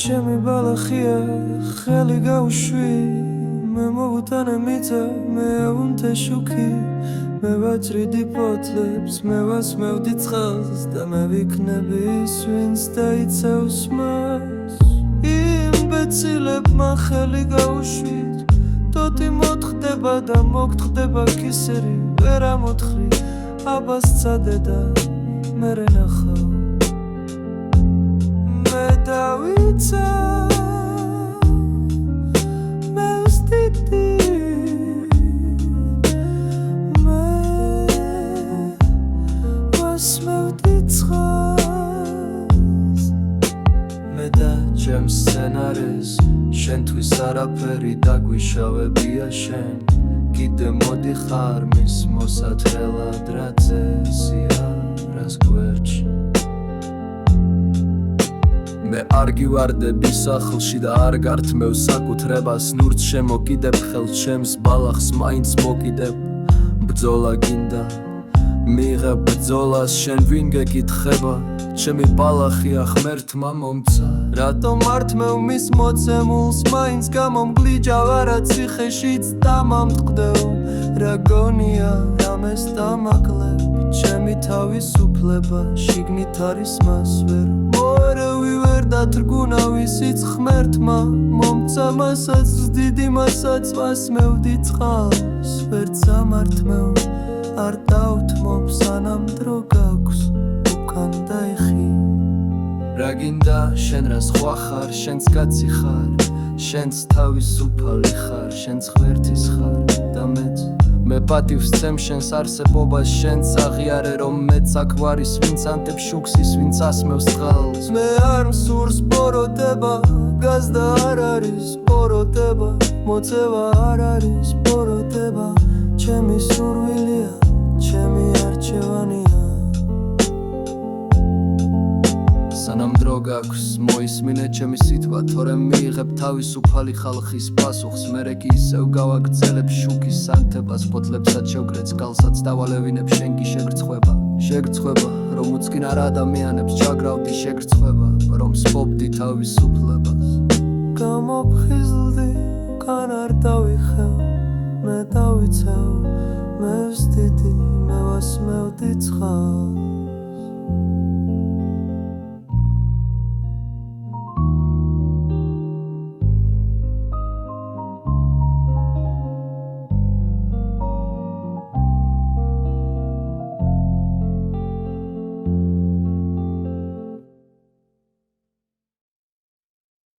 ჩემი ბალახია ხელი გავუშვი მე მოვუტანე მიწა მე აუნთე შუქი მე ვაჭრიდი ფოთლებს მე ვასმევდი წყალს და მე ვიქნები ის ვინც დაიცავს მას იმბეცილებმა ხელი გაუშვით ტოტი მოთხრდება და მოგთხრდება კისერი ვერ ამოთხრი აბას წადე და მე რენახავ მე დავიცა მე ვსდიდი მე ვასმევდი წყალს მე და ჩემს სცენარეს შენთვის არაფერი დაგვიშავებია შენ კიდე მოდიხარ მის მოსათხელად რაძე სიარას გვერდში მე არ გივარდები სახლში და არ გართმევ საკუთრებას ნურც შემოკიდებ ხელს ჩემს ბალახს მაინც მოკიდებ ბრძოლა გინდა მიღებ ბრძოლას შენ ვინ გეკითხება ჩემი ბალახია ღმერთმა მომცა რატომ ართმევ მის მოცემულს მაინც გამომგლიჯავ არა ციხეშიც დამამტყდევ რა გონია რამეს დამაკლებ ჩემი თავისუფლება შიგნით არის მას ვერ მოერევი ვერ დათრგუნა ვისიც ღმერთმა მომცა მასაც დიდი მასაც ვასმევდი წყალს ვერც ამართმევ არ დავთმობ სანამ დრო გაქვს უკან დაიხი რა გინდა შენ რა სხვა ხარ შენც კაცი ხარ შენც თავისუფალი ხარ შენც ღმერთის ხარ და მე პატივს წემ შენს არსებობას შენც აღიარე რომ მეც აქ ვარის ვინც ანტებს შუქსის ვინც ასმევს წყალს მე არ მსურს ბოროტება გაზდა არ არის ბოროტება მოწევა არ არის ბოროტება ჩემი სურვილია ჩემი არჩევანია სანამ დრო გაქვს მოისმინე ჩემი სიტყვა თორემ მიიღებ თავისუფალი ხალხის პასუხს მერე კი ისევ გავაგრძელებ შუქის სანთებას ფოთლებსაც შევკრე წყალსაც დავალევინებ შენ კი შეგრცხვება რომ უცკინ არ ადამიანებს ჩაგრავდი შეგრცხვება რომ სპობდი თავისუფლებას გამოფხიზლდი კან არ დავიხევ მე დავიცევ მე ვსდიდი მე ვასმევდი წყალს